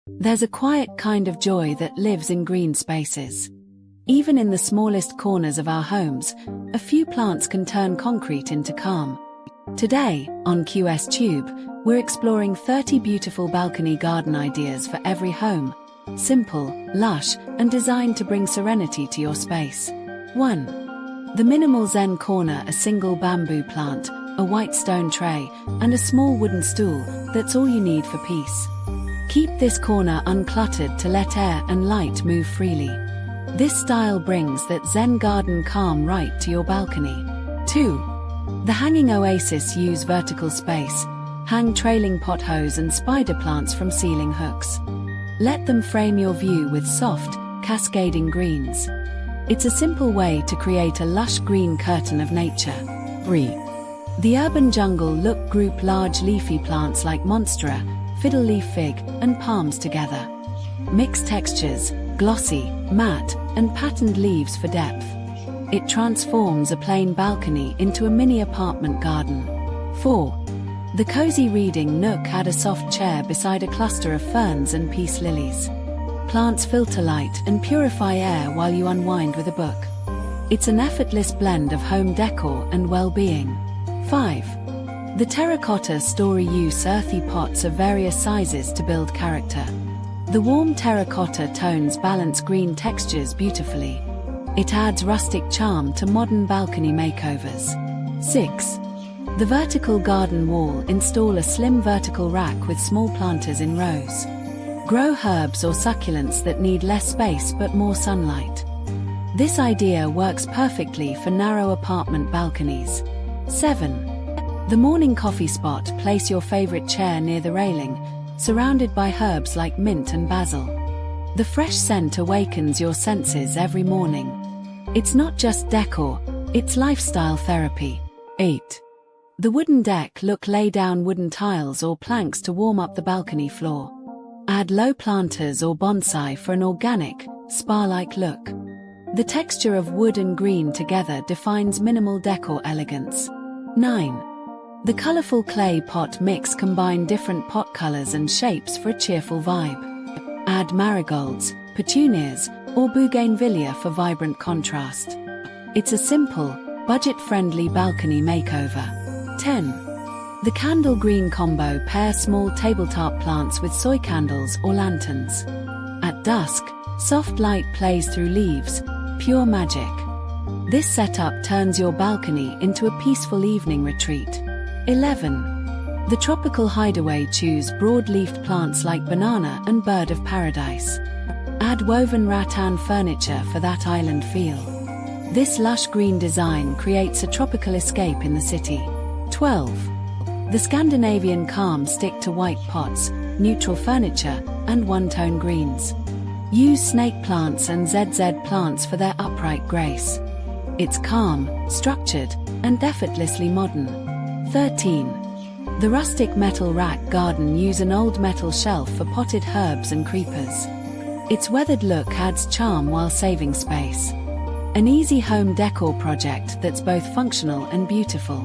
There's a quiet kind of joy that lives in green spaces. Even in the smallest corners of our homes, a few plants can turn concrete into calm. Today, on QS Tube, we're exploring 30 beautiful balcony garden ideas for every home. Simple, lush, and designed to bring serenity to your space. 1. The minimal zen corner. A single bamboo plant, a white stone tray, and a small wooden stool, that's all you need for peace. Keep this corner uncluttered to let air and light move freely. This style brings that zen garden calm right to your balcony. 2. The hanging oasis. Use vertical space. Hang trailing pothos and spider plants from ceiling hooks. Let them frame your view with soft, cascading greens. It's a simple way to create a lush green curtain of nature. 3. The urban jungle look. Group large leafy plants like monstera, fiddle leaf fig, and palms together. Mix textures, glossy, matte, and patterned leaves for depth. It transforms a plain balcony into a mini apartment garden. 4. The cozy reading nook. Add a soft chair beside a cluster of ferns and peace lilies. Plants filter light and purify air while you unwind with a book. It's an effortless blend of home decor and well-being. 5. The terracotta story. Use earthy pots of various sizes to build character. The warm terracotta tones balance green textures beautifully. It adds rustic charm to modern balcony makeovers. 6. The vertical garden wall. Install a slim vertical rack with small planters in rows. Grow herbs or succulents that need less space but more sunlight. This idea works perfectly for narrow apartment balconies. 7. The morning coffee spot. Place your favorite chair near the railing, surrounded by herbs like mint and basil. The fresh scent awakens your senses every morning. It's not just decor, it's lifestyle therapy. 8. The wooden deck. Look. Lay down wooden tiles or planks to warm up the balcony floor. Add low planters or bonsai for an organic, spa-like look. The texture of wood and green together defines minimal decor elegance. 9. The colorful clay pot mix. Combine different pot colors and shapes for a cheerful vibe. Add marigolds, petunias, or bougainvillea for vibrant contrast. It's a simple, budget-friendly balcony makeover. 10. The candle green combo. Pair small tabletop plants with soy candles or lanterns. At dusk, soft light plays through leaves, pure magic. This setup turns your balcony into a peaceful evening retreat. 11. The tropical hideaway. Choose broad-leafed plants like banana and bird of paradise. Add woven rattan furniture for that island feel. This lush green design creates a tropical escape in the city. 12. The Scandinavian calm. Stick to white pots, neutral furniture, and one-tone greens. Use snake plants and ZZ plants for their upright grace. It's calm, structured, and effortlessly modern. 13. The rustic metal rack garden. Use an old metal shelf for potted herbs and creepers. Its weathered look adds charm while saving space. An easy home decor project that's both functional and beautiful.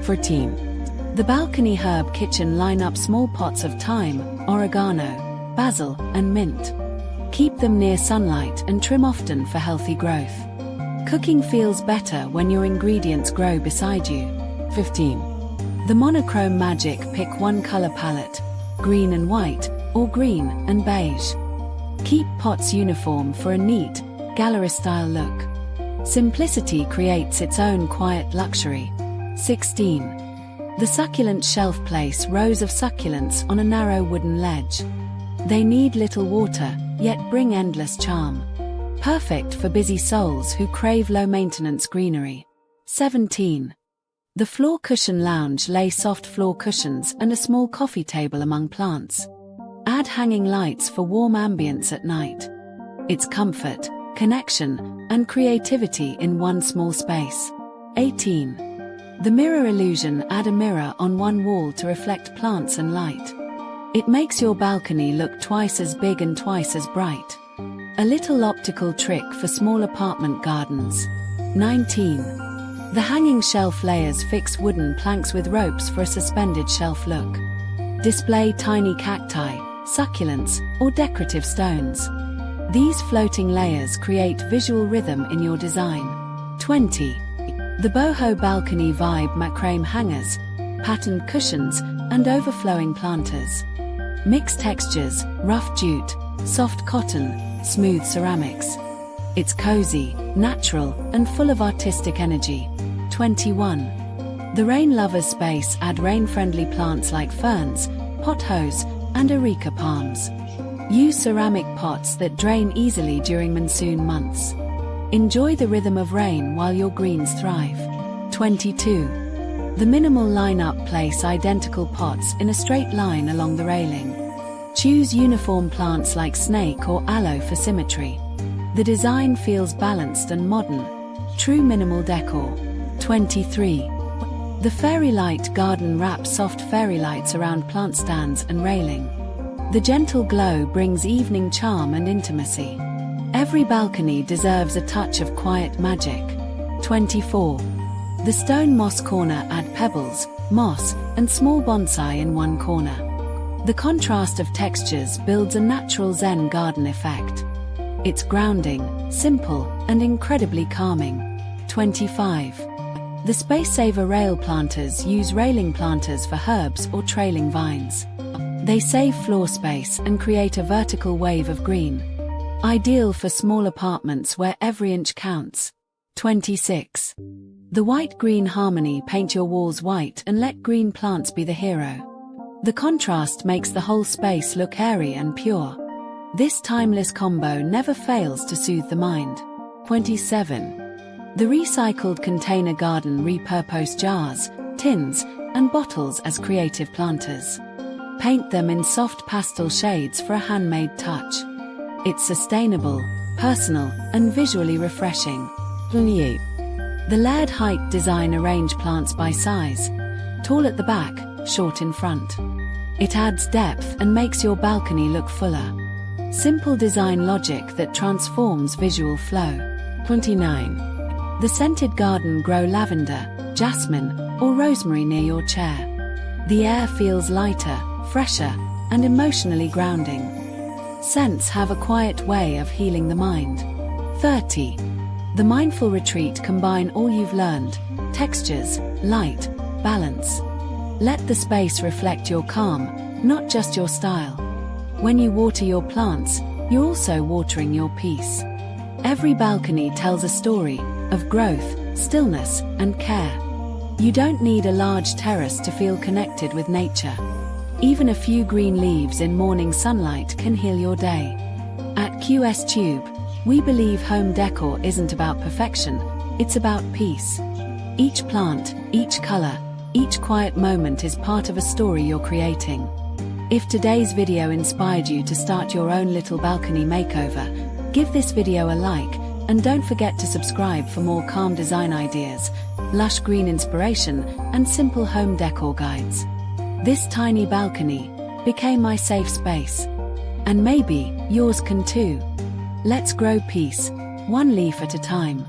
14. The balcony herb kitchen. Line up small pots of thyme, oregano, basil, and mint. Keep them near sunlight and trim often for healthy growth. Cooking feels better when your ingredients grow beside you. 15. The monochrome magic. Pick one color palette, green and white, or green and beige. Keep pots uniform for a neat, gallery-style look. Simplicity creates its own quiet luxury. 16. The succulent shelf. Place rows of succulents on a narrow wooden ledge. They need little water, yet bring endless charm. Perfect for busy souls who crave low-maintenance greenery. 17. The floor cushion lounge. Lay soft floor cushions and a small coffee table among plants. Add hanging lights for warm ambience at night. It's comfort, connection, and creativity in one small space. 18. The mirror illusion. Add a mirror on one wall to reflect plants and light. It makes your balcony look twice as big and twice as bright. A little optical trick for small apartment gardens. 19. The hanging shelf layers. Fix wooden planks with ropes for a suspended shelf look. Display tiny cacti, succulents, or decorative stones. These floating layers create visual rhythm in your design. 20. The boho balcony vibe: macrame hangers, patterned cushions, and overflowing planters. Mixed textures: rough jute, soft cotton, smooth ceramics. It's cozy, natural, and full of artistic energy. 21. The rain lovers space: add rain-friendly plants like ferns, pothos, and areca palms. Use ceramic pots that drain easily during monsoon months. Enjoy the rhythm of rain while your greens thrive. 22. The minimal lineup: place identical pots in a straight line along the railing. Choose uniform plants like snake or aloe for symmetry. The design feels balanced and modern. True minimal decor. 23. The fairy light garden: wrap soft fairy lights around plant stands and railing. The gentle glow brings evening charm and intimacy. Every balcony deserves a touch of quiet magic. 24. The stone moss corner: add pebbles, moss, and small bonsai in one corner. The contrast of textures builds a natural Zen garden effect. It's grounding, simple, and incredibly calming. 25. The space saver rail planters: use railing planters for herbs or trailing vines. They save floor space and create a vertical wave of green. Ideal for small apartments where every inch counts. 26. The white-green harmony: paint your walls white and let green plants be the hero. The contrast makes the whole space look airy and pure. This timeless combo never fails to soothe the mind. 27. The recycled container garden: repurpose jars, tins, and bottles as creative planters. Paint them in soft pastel shades for a handmade touch. It's sustainable, personal, and visually refreshing. 28. The layered height design: arrange plants by size. Tall at the back, short in front. It adds depth and makes your balcony look fuller. Simple design logic that transforms visual flow. 29. The scented garden: grow lavender, jasmine, or rosemary near your chair. The air feels lighter, fresher, and emotionally grounding. Scents have a quiet way of healing the mind. 30. The mindful retreat: combine all you've learned: textures, light, balance. Let the space reflect your calm, not just your style. When you water your plants, you're also watering your peace. Every balcony tells a story of growth, stillness, and care. You don't need a large terrace to feel connected with nature. Even a few green leaves in morning sunlight can heal your day. At QS Tube, we believe home decor isn't about perfection, it's about peace. Each plant, each color, each quiet moment is part of a story you're creating. If today's video inspired you to start your own little balcony makeover, give this video a like, and don't forget to subscribe for more calm design ideas, lush green inspiration, and simple home decor guides. This tiny balcony became my safe space. And maybe yours can too. Let's grow peace, one leaf at a time.